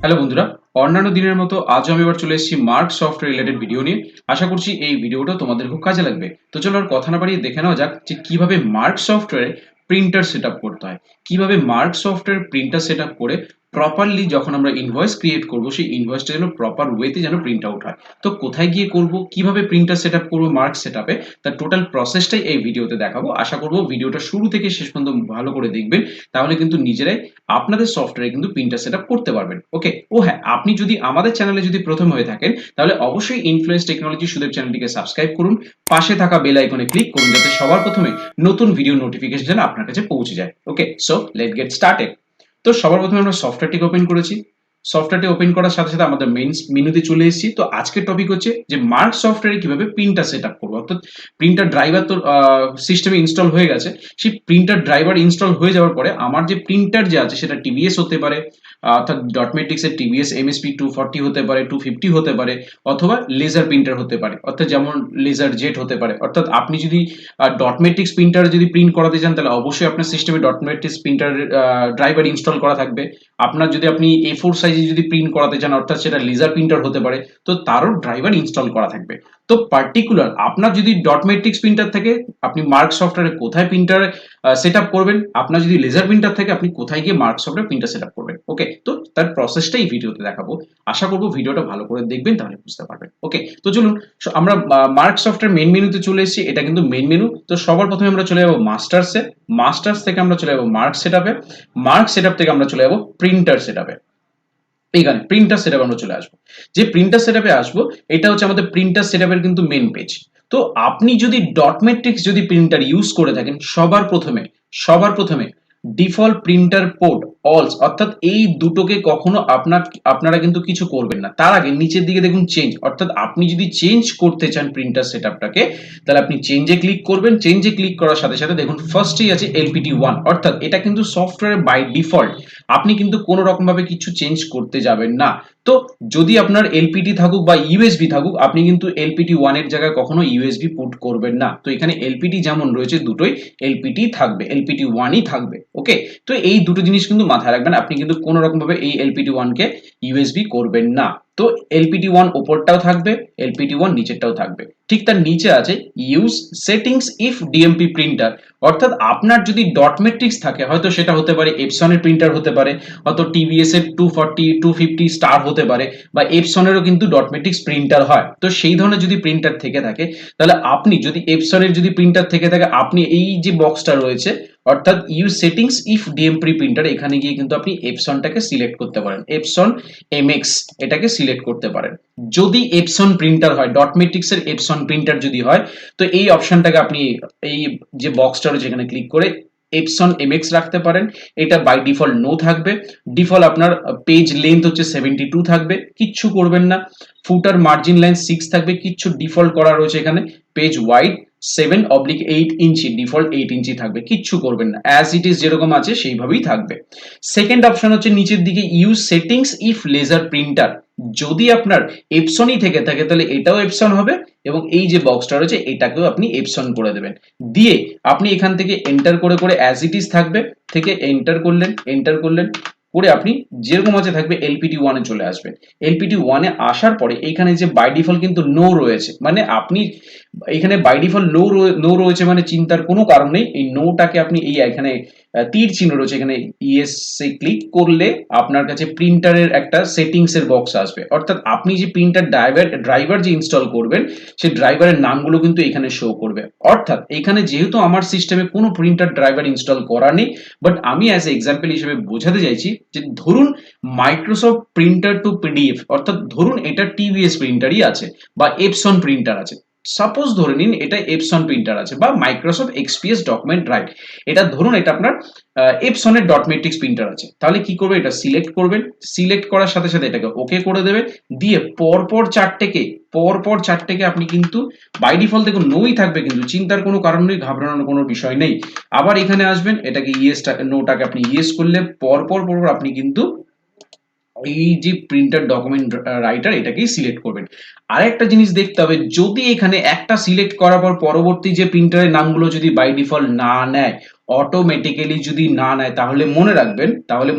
Hello বন্ধুরা, অন্যান্য দিনের মতো আজও আমি এবার চলে এসেছি মার্ক সফটওয়্যার রিলেটেড ভিডিও নিয়ে। আশা করছি এই ভিডিওটা তোমাদের খুব কাজে লাগবে। তো চলো আর কথা না বাড়িয়ে দেখে নেওয়া যাক যে কিভাবে মার্ক সফটওয়্যারে প্রিন্টার সেটআপ করতে হয়। কিভাবে মার্ক সফটওয়্যার প্রিন্টার সেটআপ করে প্রপারলি যখন আমরা ইনভয়েস ক্রিয়েট করব সেই ইনভয়েসটা যেন প্রপার ওয়েতে যেন প্রিন্ট আউট হয়। তো কোথায় গিয়ে করব, কিভাবে প্রিন্টার সেটআপ করব মার্ক সেটআপে, তার টোটাল প্রসেসটাই এই ভিডিওতে দেখাবো। আশা করব ভিডিওটা শুরু থেকে শেষ পর্যন্ত ভালো করে দেখবেন, তাহলে কিন্তু নিজেরাই আপনাদের সফটওয়্যারে কিন্তু প্রিন্টার সেটআপ করতে পারবেন। ওকে, ও হ্যাঁ, আপনি যদি আমাদের চ্যানেলে যদি প্রথম হয়ে থাকেন তাহলে অবশ্যই ইনফ্লুয়েন্স টেকনোলজি সুদেব চ্যানেলটিকে সাবস্ক্রাইব করুন, পাশে থাকা বেল আইকনে ক্লিক করুন যাতে সবার প্রথমে নতুন ভিডিও নোটিফিকেশন যেন আপনার কাছে পৌঁছে যায়। ওকে, সো লেট গেট স্টার্টেড। তো সবার প্রথমে আমরা সফটওয়্যারটিকে ওপেন করেছি। সফটওয়্যারটি ওপেন করার সাথে সাথে আমাদের মেইন মেনুতে চলে এসেছি। তো আজকের টপিক হচ্ছে যে মার্ক সফটওয়্যারে কিভাবে প্রিন্টার সেটআপ করব, অর্থাৎ প্রিন্টার ড্রাইভার তো সিস্টেমে ইনস্টল হয়ে গেছে। সেই প্রিন্টার ড্রাইভার ইনস্টল হয়ে যাওয়ার পরে আমার যে প্রিন্টার যে আছে সেটা টিভিএস হতে পারে, অর্থাৎ ডটমেটিক্স এর টিভিএস এমএসপি 240 হতে পারে, 250 হতে পারে, অথবা লেজার প্রিন্টার হতে পারে, অর্থাৎ যেমন লেজার জেট হতে পারে। অর্থাৎ আপনি যদি ডটমেটিক্স প্রিন্টার যদি প্রিন্ট করাতে চান তাহলে অবশ্যই আপনার সিস্টেমে ডটমেটিক্স প্রিন্টার ড্রাইভার ইনস্টল করা থাকবে। আপনার যদি আপনি A4 সাইজে যদি প্রিন্ট করাতে চান, অর্থাৎ সেটা লেজার প্রিন্টার হতে পারে, তো তারও ড্রাইভার ইনস্টল করা থাকবে। তো পার্টিকুলার আপনার যদি ডটমেটিক্স প্রিন্টার থাকে আপনি মার্ক সফটওয়্যারে কোথায় প্রিন্টার সেটআপ করবেন, আপনার যদি লেজার প্রিন্টার থাকে আপনি কোথায় গিয়ে মার্ক সফটওয়্যার প্রিন্টার সেটআপ করবেন। ওকে, তো তার প্রসেসটা এই ভিডিওতে দেখাবো। আশা করব ভিডিওটা ভালো করে দেখবেন, তাহলে বুঝতে পারবেন। ওকে, তো চলুন আমরা মার্ক সফটওয়্যার মেইন মেনুতে চলে এসেছি। এটা কিন্তু মেইন মেনু। তো সবার প্রথমে আমরা চলে যাবো মাস্টার্সে। মাস্টার্স থেকে আমরা চলে যাবো মার্ক সেটআপে। মার্ক সেটআপ থেকে আমরা চলে যাবো প্রিন্টার সেটআপে। এইখানে প্রিন্টার সেটআপ আমরা চলে আসবো। যে প্রিন্টার সেটআপে আসবো, এটা হচ্ছে আমাদের প্রিন্টার সেটআপের কিন্তু মেইন পেজ। তো আপনি যদি ডটমেট্রিক্স যদি প্রিন্টার ইউজ করে থাকেন, সবার প্রথমে ডিফল্ট প্রিন্টার পোর্ট অলস, অর্থাৎ এই দুটোকে কখনো আপনারা কিন্তু কিছু করবেন না। তার আগে নিচের দিকে দেখুন চেঞ্জ, অর্থাৎ আপনি যদি চেঞ্জ করতে চান প্রিন্টার সেটআপটাকে তাহলে আপনি চেঞ্জে ক্লিক করবেন। চেঞ্জে ক্লিক করার সাথে সাথে দেখুন ফার্স্টেই আছে LPT1, অর্থাৎ এটা কিন্তু সফটওয়্যার বাই ডিফল্ট, আপনি কিন্তু কোনো রকম ভাবে কিছু চেঞ্জ করতে যাবেন না। তো যদি আপনার এলপিটি থাকুক বা ইউএসবি থাকুক, আপনি কিন্তু LPT1 এর জায়গায় কখনো ইউএসবি পুট করবেন না। তো এখানে এলপিটি যেমন রয়েছে দুটোই এলপিটি থাকবে, LPT1ই থাকবে। ওকে, তো এই দুটো জিনিস কিন্তু মাথায় রাখবেন, আপনি কিন্তু কোনো রকম ভাবে এই LPT1 কে ইউএসবি করবেন না। তো LPT1 ওপরটাও থাকবে, LPT1 নিচেরটাও থাকবে। ঠিক তার নিচে আছে use settings if DMP printer, অর্থাৎ আপনার যদি ডটমেট্রিক্স থাকে, হয়তো সেটা হতে পারে এপসনের প্রিন্টার হতে পারে, হয়তো টিভিএস এর 240 250 স্টার হতে পারে, বা এপসনেরও কিন্তু ডটমেট্রিক্স প্রিন্টার হয়। তো সেই ধরনের যদি প্রিন্টার থেকে থাকে তাহলে আপনি যদি এপসনের যদি প্রিন্টার থেকে থাকে, আপনি এই যে বক্সটা রয়েছে অর্থাৎ use settings if DMP printer, এখানে গিয়ে কিন্তু আপনি এপসনটাকে সিলেক্ট করতে পারেন, এপসন এমএক্স এটাকে সিলেক্ট করতে পারেন। যদি এপসন প্রিন্টার হয়, ডটমেট্রিক্স এর এপসন প্রিন্টার যদি হয়, তো এই অপশনটাকে আপনি এই যে বক্সটা রয়েছে এখানে ক্লিক করে এপসন এমএক্স রাখতে পারেন। এটা বাই ডিফল্ট নো থাকবে। ডিফল্ট আপনার পেজ লেন্থ হচ্ছে 72 থাকবে, কিচ্ছু করবেন না। ফুটার মার্জিন লাইন 6 থাকবে, কিচ্ছু ডিফল্ট করা রয়েছে এখানে। পেজ ওয়াইড 7/8 ইঞ্চি, ডিফল্ট 8 ইঞ্চি থাকবে, কিচ্ছু করবেন না, অ্যাজ ইট ইজ যেরকম আছে সেইভাবেই থাকবে। সেকেন্ড অপশন হচ্ছে নিচের দিকে use settings if laser printer, যদি আপনার এপসনই থেকে থাকে তাহলে এটাও এপসন হবে, এবং এই যে বক্সটা রয়েছে এটাকেও আপনি এপসন করে দেবেন। দিয়ে আপনি এখান থেকে এন্টার করে করে অ্যাজ ইট ইজ থাকবে, থেকে এন্টার করলেন করে আপনি যেরকম আছে থাকবে LPT1 এ চলে আসবেন। LPT1 এ আসার পরে এখানে যে বাই ডিফল্ট কিন্তু নো রয়েছে, মানে আপনি এখানে বাই ডিফল্ট নো রয়েছে মানে চিন্তার কোনো কারণ নেই। এই নোটাকে আপনি এই এখানে তীর চিহ্ন রয়েছে এখানে ইয়েস এ ক্লিক করলে আপনার কাছে প্রিন্টারের একটা সেটিংস এর বক্স আসবে, অর্থাৎ আপনি যে প্রিন্টার ড্রাইভার যে ইনস্টল করবেন সেই ড্রাইভারের নামগুলো কিন্তু এখানে শো করবে। অর্থাৎ এখানে যেহেতু আমার সিস্টেমে কোনো প্রিন্টার ড্রাইভার ইনস্টল করা নেই, বাট আমি অ্যাজ এক্সাম্পল হিসেবে বোঝাতে চাইছি যে ধরুন মাইক্রোসফট প্রিন্টার টু পিডিএফ, অর্থাৎ ধরুন এটা টিভিএস প্রিন্টারই আছে বা এপসন প্রিন্টার আছে, সাপোজ ধরে নিন এটা এপসন প্রিন্টার আছে, বা মাইক্রোসফট এক্সপিএস ডকুমেন্ট রাইট, এটা ধরুন এটা আপনার এপসনের ডটমেট্রিক্স প্রিন্টার আছে। তাহলে কি করবে, এটা সিলেক্ট করবেন। সিলেক্ট করার সাথে সাথে এটাকে ওকে করে দেবে, দিয়ে পরপর চারটেকে আপনি কিন্তু বাই ডিফল্ট দেখুন নোই থাকবে, কিন্তু চিন্তার কোনো কারণ নেই, ঘাবড়ানোর কোনো বিষয় নেই। আবার এখানে আসবেন, এটাকে নোটাকে আপনি ইয়েস করলে পরপর আপনি কিন্তু এই যে প্রিন্টার ডকুমেন্ট রাইটার এটাকেই সিলেক্ট করবেন। আরেকটা জিনিস দেখতে হবে, যদি এখানে একটা সিলেক্ট করার পর পরবর্তী যে প্রিন্টারের নামগুলো যদি বাই ডিফল্ট না নেয়, অটোমেটিক্যালি যদি না নেয়, তাহলে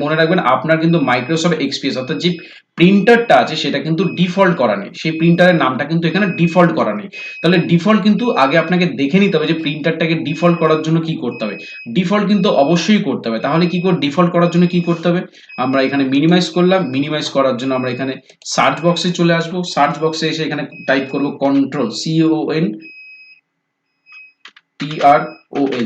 মনে রাখবেন আপনার কিন্তু মাইক্রোসফট এক্সপিএস অর্থাৎ যে প্রিন্টারটা আছে সেটা কিন্তু ডিফল্ট করা নেই, সেই প্রিন্টারের নামটা কিন্তু এখানে ডিফল্ট করা নেই। তাহলে ডিফল্ট কিন্তু আগে আপনাকে দেখে নিতে হবে যে প্রিন্টারটাকে ডিফল্ট করার জন্য কি করতে হবে। ডিফল্ট কিন্তু অবশ্যই করতে হবে। তাহলে কি করে ডিফল্ট করার জন্য কি করতে হবে, আমরা এখানে মিনিমাইজ করলাম, মিনিমাইজ করার জন্য আমরা এখানে সার্চ বক্সে চলে আসবো, সার্চ বক্সে এসে এখানে টাইপ করব কন্ট্রোল CONTROL,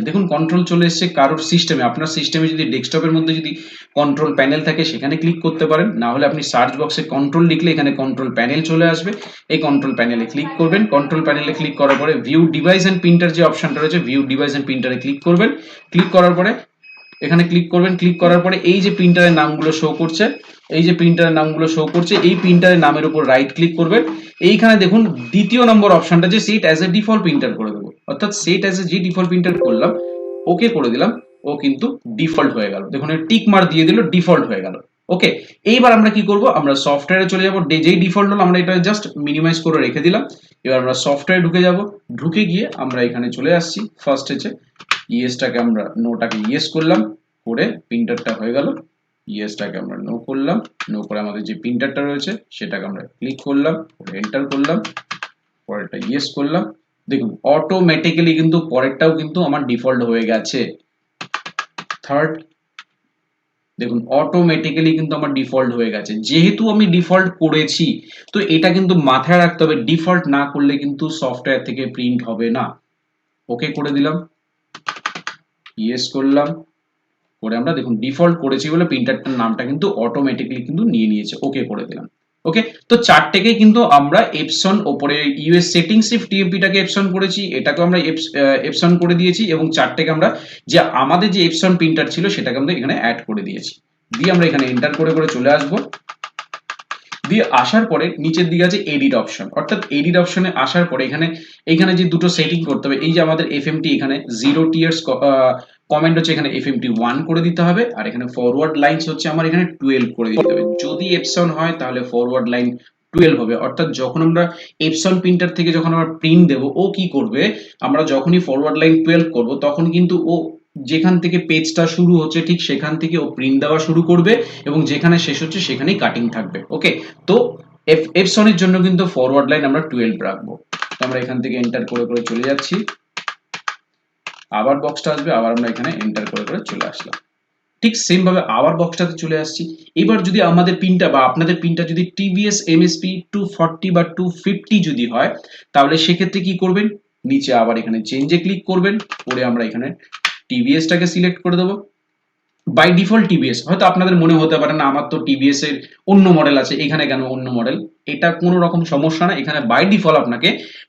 দেখুন কন্ট্রোল চলে এসেছে। কারোর সিস্টেমে, আপনার সিস্টেমে যদি ডেস্কটপের মধ্যে যদি কন্ট্রোল প্যানেল থাকে সেখানে ক্লিক করতে পারেন, না হলে আপনি সার্চ বক্সে কন্ট্রোল লিখলে এখানে কন্ট্রোল প্যানেল চলে আসবে। এই কন্ট্রোল প্যানেলে ক্লিক করবেন, কন্ট্রোল প্যানেলে ক্লিক করার পরে ভিউ ডিভাইস এন্ড প্রিন্টার যে অপশনটা রয়েছে, ভিউ ডিভাইস এন্ড প্রিন্টারে ক্লিক করবেন। ক্লিক করার পরে এখানে ক্লিক করবেন, ক্লিক করার পরে এই যে প্রিন্টারের নামগুলো শো করছে, এই প্রিন্টারের নামের উপর রাইট ক্লিক করবেন। এইখানে দেখুন দ্বিতীয় নম্বর অপশনটা যে set as a default printer করে দেবো, অর্থাৎ সেট অ্যাজ এ যে ডিফল্ট প্রিন্টার করলাম, ওকে করে দিলাম, ও কিন্তু ডিফল্ট হয়ে গেল। দেখুন টিক মার্ক দিয়ে দিল, ডিফল্ট হয়ে গেল। ওকে, এইবার আমরা কি করব, আমরা সফটওয়্যারে চলে যাব। যেই ডিফল্ট হলো আমরা এটা জাস্ট মিনিমাইজ করে রেখে দিলাম। এবার আমরা সফটওয়্যারে ঢুকে যাব, ঢুকে গিয়ে আমরা এখানে চলে আসছি। ফার্স্ট হচ্ছে ইয়েসটাকে আমরা নোটাকে ইয়েস করলাম, করে প্রিন্টারটা হয়ে গেল। ইয়েসটাকে আমরা নো করলাম, নো করে আমাদের যে প্রিন্টারটা রয়েছে সেটাকে আমরা ক্লিক করলাম, এন্টার করলাম, পরেরটা ইয়েস করলাম। দেখুন অটোমেটিক্যালি কিন্তু পরেরটাও কিন্তু আমার ডিফল্ট হয়ে গেছে। থার্ড, দেখুন অটোমেটিক্যালি কিন্তু আমার ডিফল্ট হয়ে গেছে। যেহেতু আমি ডিফল্ট করেছি, তো এটা কিন্তু মাথায় রাখতে হবে, ডিফল্ট না করলে কিন্তু সফটওয়্যার থেকে প্রিন্ট হবে না। ওকে করে দিলাম, ইয়েস করলাম, করে আমরা দেখুন ডিফল্ট করেছি বলে প্রিন্টারটার নামটা কিন্তু অটোমেটিক্যালি কিন্তু নিয়ে নিয়েছে। ওকে করে দিলাম। ওকে, তো চারটেকেই কিন্তু আমরা এপসন, ওপরে ইউএস সেটিং শিফট টিএমপিটাকে এপসন করেছি, এটাকে আমরা এপসন করে দিয়েছি, এবং চারটেকে আমরা যে আমাদের যে এপসন প্রিন্টার ছিল সেটাকে আমরা এখানে অ্যাড করে দিয়েছি। দিয়ে আমরা এখানে এন্টার করে করে চলে আসবো। দিয়ে আসার পরে নিচের দিকে আছে এডিট অপশন, অর্থাৎ এডিট অপশনে আসার পরে এখানে যে দুটো সেটিং করতে হবে, এই যে আমাদের এফএমটি এখানে 0 টিয়ার্স কমেন্ট হচ্ছে, এখানে এফএমটি 1 করে দিতে হবে, আর এখানে ফরওয়ার্ড লাইনস হচ্ছে আমার এখানে 12 করে দিতে হবে। যদি এপসন হয় তাহলে ফরওয়ার্ড লাইন 12 হবে, অর্থাৎ যখন আমরা এপসন প্রিন্টার থেকে যখন আমরা প্রিন্ট দেব, ও কি করবে, আমরা যখনই ফরওয়ার্ড লাইন 12 করব তখন কিন্তু ও যেখান থেকে পেজটা শুরু হচ্ছে ঠিক সেখান থেকে ও প্রিন্ট দেওয়া শুরু করবে, এবং যেখানে শেষ হচ্ছে সেখানেই কাটিং থাকবে। ওকে, তো এপসনের জন্য কিন্তু ফরওয়ার্ড লাইন আমরা 12 রাখবো। তো আমরা এখান থেকে এন্টার করে করে চলে যাচ্ছি, আবার বক্সটা আসবে, আবার আমরা এখানে এন্টার করে করে চলে আসলাম। ঠিক সেম ভাবে আবার বক্সটাতে চলে আসছি। এবার যদি আমাদের পিনটা বা আপনাদের পিনটা যদি টিভিএস এমএসপি 240 বা 250 যদি হয়, তাহলে সেক্ষেত্রে কি করবেন, নিচে আবার এখানে চেঞ্জে ক্লিক করবেন, করে আমরা এখানে টিভিএসটাকে সিলেক্ট করে দেবো। বাই ডিফল্ট টিভিএস, হয়তো আপনাদের মনে হতে পারে না আমার তো টিভিএস এর অন্য মডেল আছে, এখানে কেন অন্য মডেল, এটা কোনো রকম সমস্যা না। এখানে বাই ডিফল্ট আপনাকে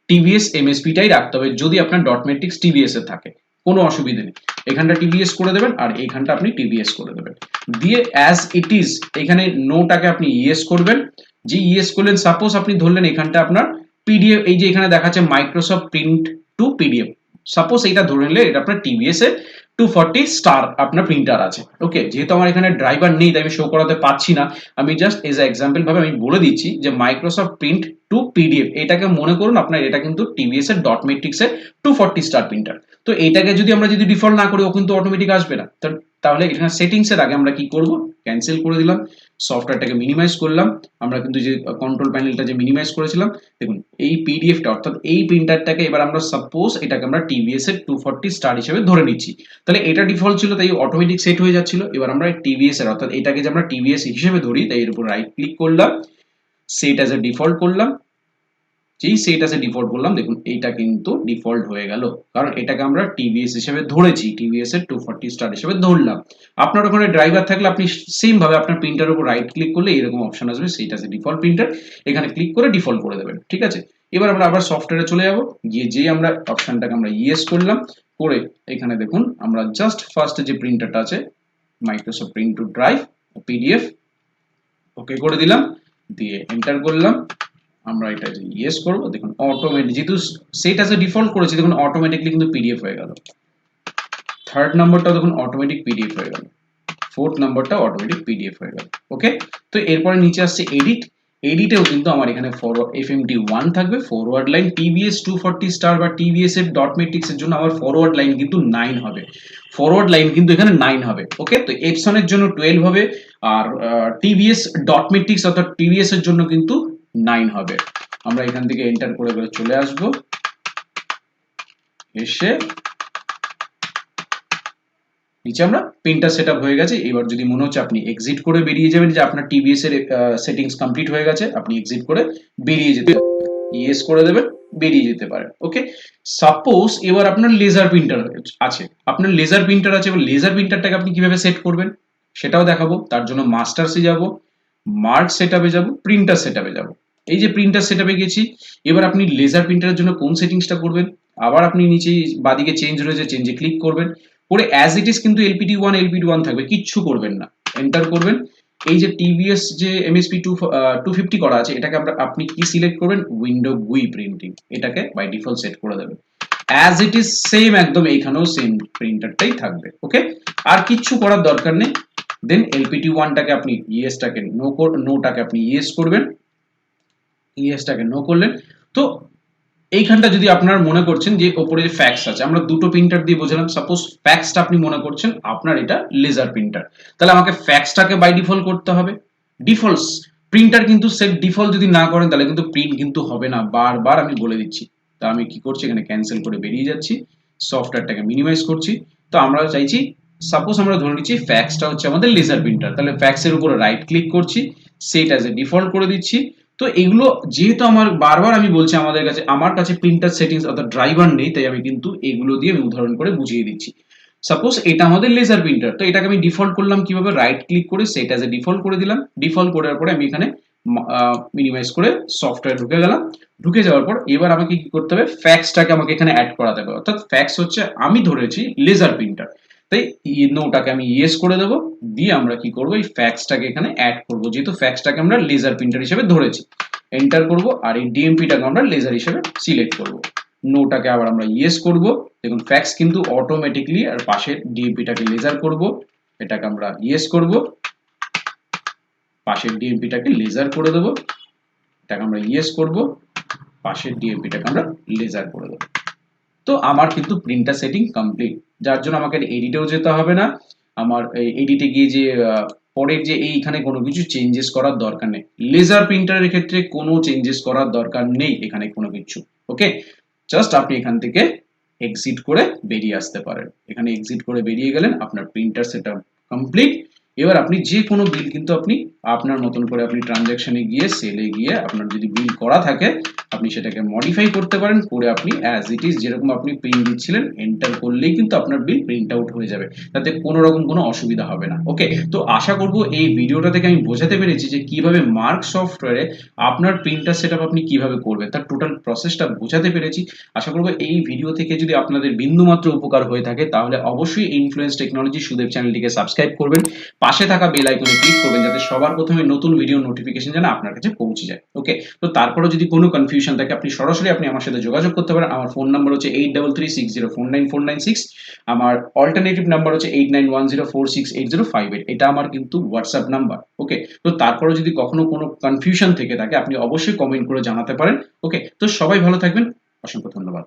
টিভিএস এমএসপি টাই রাখতে হবে, যদি আপনার ডট ম্যাট্রিক্স টিভিএস এর থাকে, কোনো অসুবিধা নেই। এখানটা টিভিএস করে দেবেন, আর এইখানটা আপনি টিভিএস করে দেবেন। দিয়ে অ্যাজ ইট ইজ এখানে নোটাকে আপনি ইয়েস করবেন। যে ইয়েস করলেন, সাপোজ আপনি ধরলেন এখানটা আপনার পিডিএফ, এই যে এখানে দেখাচ্ছে Microsoft print two PDF, suppose এটা ধরে নিলে এটা আপনার টিভিএস এর 240 স্টার আপনার প্রিন্টার আছে। ওকে, যেহেতু আমার এখানে ড্রাইভার নেই তাই আমি শো করাতে পারছি না, আমি জাস্ট এজ এ এক্সাম্পল ভাবে আমি বলে দিচ্ছি যে মাইক্রোসফট প্রিন্ট টু পিডিএফ, এটাকে মনে করুন আপনার এটা কিন্তু টিভিএস এর ডট ম্যাট্রিক্স এর 240 স্টার প্রিন্টার। তো এটাকে যদি আমরা ডিফল্ট না করি ও কিন্তু অটোমেটিক আসবে না। তাহলে এখানে সেটিংস এর আগে আমরা কি করব, ক্যান্সেল করে দিলাম, সফটওয়্যারটাকে মিনিমাইজ করলাম। আমরা কিন্তু যে কন্ট্রোল প্যানেলটা যে মিনিমাইজ করেছিলাম, দেখুন এই পিডিএফটা অর্থাৎ এই প্রিন্টারটাকে এবার আমরা সাপোজ এটাকে আমরা টিভিএস এর 240 স্টার হিসেবে ধরে নিচ্ছি। তাহলে এটা ডিফল্ট ছিল তাই অটোমেটিক সেট হয়ে যাচ্ছিল। এবার আমরা টিভিএস এর অর্থাৎ এটাকে যে আমরা টিভিএস হিসেবে ধরি তাই এর উপর রাইট ক্লিক করলাম, সেট অ্যাজ এ ডিফল্ট করলাম। যেই সেট অ্যাজ এ ডিফল্ট করলাম, দেখুন এইটা কিন্তু ডিফল্ট হয়ে গেল, কারণ এটাকে আমরা টিভিএস হিসেবে ধরেছি, টিভিএস এর 240 স্টার হিসেবে ধরলাম। আপনার ওখানে ড্রাইভার থাকলে আপনি সেম ভাবে আপনার প্রিন্টারের উপর রাইট ক্লিক করলে এরকম অপশন আসবে, set as a default printer, এখানে ক্লিক করে ডিফল্ট করে দেবেন। ঠিক আছে, এবার আমরা আবার সফটওয়্যারে চলে যাব, গিয়ে যেই আমরা অপশনটাকে আমরা ইয়েস করলাম, করে এখানে দেখুন আমরা জাস্ট ফার্স্টে যে প্রিন্টারটা আছে Microsoft print to drive PDF, okay করে দিলাম, দিয়ে এন্টার করলাম। আমরা এটা যে ইয়েস করব, দেখুন অটোমেটিক যেহেতু সেট অ্যাজ এ ডিফল্ট করেছি, দেখুন অটোমেটিকলি কিন্তু পিডিএফ হয়ে গেল। থার্ড নাম্বারটা দেখুন অটোমেটিক পিডিএফ হয়ে গেল, ফোর্থ নাম্বারটা অটোমেটিক পিডিএফ হয়ে গেল। ওকে, তো এরপরে নিচে আসছে এডিট, এডিটেও কিন্তু আমার এখানে ফরওয়ার্ড FMT1 থাকবে, ফরওয়ার্ড লাইন TBS 240 স্টার বা TBS এর ডট মেট্রিক্স এর জন্য আমার ফরওয়ার্ড লাইন কিন্তু 9 হবে, ফরওয়ার্ড লাইন কিন্তু এখানে 9 হবে। ওকে, তো এপসন এর জন্য 12 হবে, আর TBS ডট মেট্রিক্স অর্থাৎ TBS এর জন্য কিন্তু 9 হবে। আমরা এখান থেকে এন্টার করে চলে আসব, এসে নিচে আমরা প্রিন্টার সেটআপ হয়ে গেছে। এবার যদি মনে হচ্ছে আপনি এক্সিট করে বেরিয়ে যাবেন, যে আপনার টিবিএস এর সেটিংস কমপ্লিট হয়ে গেছে, আপনি এক্সিট করে বেরিয়ে যেতে ইয়েস করে দেবেন, বেরিয়ে যেতে পারেন। ওকে, সাপোজ এবার আপনার লেজার প্রিন্টার আছে, আপনার লেজার প্রিন্টার আছে, এবার লেজার প্রিন্টারটাকে আপনি কিভাবে সেট করবেন সেটাও দেখাবো। তার জন্য মাস্টার্সে যাব, মার্ক সেটআপে যাব, প্রিন্টার সেটআপে যাব। এই যে প্রিন্টার সেটআপে গেছি, এবার আপনি লেজার প্রিন্টারের জন্য কোন সেটিংসটা করবেন, আবার আপনি নিচে বাদিকে চেঞ্জ রয়েছে, চেঞ্জে ক্লিক করবেন, করে অ্যাজ ইট ইজ কিন্তু LPT1 থাকবে, কিচ্ছু করবেন না, এন্টার করবেন। এই যে টিভিএস যে MSP 250 করা আছে, এটাকে আপনি কি সিলেক্ট করবেন, উইন্ডো গুই প্রিন্টিং, এটাকে বাই ডিফল্ট সেট করে দেবেন। অ্যাজ ইট ইজ সেম, একদম এইখানেও সেম প্রিন্টারটাই থাকবে। ওকে, আর কিচ্ছু করার দরকার নেই। দেন LPT1টাকে আপনি ইয়েসটাকে নোটাকে আপনি ইয়েস করবেন, ইয়েসটাকে নো করলেন। তো এইখানটা যদি আপনার মনে করছেন যে ওপরে যে ফ্যাক্স আছে, আমরা দুটো প্রিন্টার দিয়ে বোঝালাম, সাপোজ ফ্যাক্সটা আপনি মনে করছেন আপনার এটা লেজার প্রিন্টার, তাহলে আমাকে ফ্যাক্সটাকে বাই ডিফল্ট করতে হবে। ডিফল্টস প্রিন্টার কিন্তু সেট ডিফল্ট যদি না করেন তাহলে কিন্তু প্রিন্ট কিন্তু হবে না, বারবার আমি বলে দিচ্ছি। তা আমি কি করছি, এখানে ক্যান্সেল করে বেরিয়ে যাচ্ছি, সফটওয়্যারটাকে মিনিমাইজ করছি। তো আমরা চাইছি, সাপোজ আমরা ধরে নিচ্ছি ফ্যাক্সটা হচ্ছে আমাদের লেজার প্রিন্টার, তাহলে ফ্যাক্সের উপরে রাইট ক্লিক করছি, সেট অ্যাজ এ ডিফল্ট করে দিচ্ছি। তো এগুলো যেহেতু আমার বারবার আমি বলছি আমার কাছে প্রিন্টার সেটিংস অর্থাৎ ড্রাইভার নেই, তাই আমি কিন্তু এগুলো দিয়ে আমি উদাহরণ করে বুঝিয়ে দিচ্ছি। সাপোজ এটা আমাদের লেজার প্রিন্টার, তো এটাকে আমি ডিফল্ট করলাম কিভাবে, রাইট ক্লিক করে সেট অ্যাজ এ ডিফল্ট করে দিলাম। ডিফল্ট করার পরে আমি এখানে মিনিমাইজ করে সফটওয়্যার ঢুকে গেলাম। ঢুকে যাওয়ার পর এবার আমাকে কি করতে হবে, ফ্যাক্সটাকে আমাকে এখানে অ্যাড করাতে হবে, অর্থাৎ ফ্যাক্স হচ্ছে আমি ধরেছি লেজার প্রিন্টার, তাই নোটাকে আমি ইয়েস করে দেবো। দিয়ে আমরা কি করবো, এই ফ্যাক্সটাকে এখানে অ্যাড করবো, যেহেতু ফ্যাক্সটাকে আমরা লেজার প্রিন্টার হিসেবে ধরেছি। এন্টার করব, আর এই ডিএমপিটাকে আমরা লেজার হিসেবে সিলেক্ট করব। নোটাকে আবার আমরা ইয়েস করব। দেখুন ফ্যাক্স কিন্তু অটোমেটিকলি, আর পাশের ডিএমপিটাকে লেজার করব, এটাকে আমরা ইয়েস করব, পাশের ডিএমপিটাকে লেজার করে দেব, এটাকে আমরা ইয়েস করব, পাশের ডিএমপিটাকে আমরা লেজার করে দেব। তো আমার কিন্তু প্রিন্টার সেটিং কমপ্লিট, যার জন্য আমাকে এডিটেও যেতে হবে না। আমার এডিটে গিয়ে যে পরের যে এইখানে কোনো কিছু চেঞ্জেস করার দরকার নেই, লেজার প্রিন্টারের ক্ষেত্রে কোনো চেঞ্জেস করার দরকার নেই এখানে কোনো কিছু। ওকে, জাস্ট আপনি এখান থেকে এক্সিট করে বেরিয়ে আসতে পারেন। এখানে এক্সিট করে বেরিয়ে গেলেন, আপনার প্রিন্টার সেটআপ কমপ্লিট। এবার আপনি যে কোনো বিল কিন্তু আপনি আপনার মতন করে আপনি ট্রানজ্যাকশনে গিয়ে, সেলে গিয়ে আপনার যদি বিল করা থাকে আপনি সেটাকে মডিফাই করতে পারেন, করে আপনি অ্যাজ ইট ইজ যেরকম আপনি প্রিন্ট দিচ্ছিলেন এন্টার করলেই কিন্তু আপনার বিল প্রিন্ট আউট হয়ে যাবে, তাতে কোনো রকম কোনো অসুবিধা হবে না। ওকে, তো আশা করব এই ভিডিওটা থেকে আমি বোঝাতে পেরেছি যে কিভাবে মার্ক সফটওয়্যারে আপনার প্রিন্টার সেটআপ আপনি কিভাবে করবেন, তার টোটাল প্রসেসটা বোঝাতে পেরেছি। আশা করব এই ভিডিও থেকে যদি আপনাদের বিন্দুমাত্র উপকার হয়ে থাকে তাহলে অবশ্যই ইনফ্লুয়েন্স টেকনোলজি সুদেব চ্যানেলটিকে সাবস্ক্রাইব করবেন, পাশে থাকা বেল আইকনে ক্লিক করবেন যাতে সবার প্রথমে নতুন ভিডিও নোটিফিকেশন যেন আপনার কাছে পৌঁছে যায়। ওকে, তো তারপরেও যদি কোনো কনফিউশন থাকে আপনি সরাসরি আমার সাথে যোগাযোগ করতে পারেন। আমার ফোন নাম্বার হচ্ছে 8336049496, আমার অল্টারনেটিভ নাম্বার হচ্ছে 8910468058, এটা আমার কিন্তু হোয়াটসঅ্যাপ নাম্বার। ওকে, তো তারপরেও যদি কখনো কোনো কনফিউশন থেকে থাকে আপনি অবশ্যই কমেন্ট করে জানাতে পারেন। ওকে, তো সবাই ভালো থাকবেন, অসংখ্য ধন্যবাদ।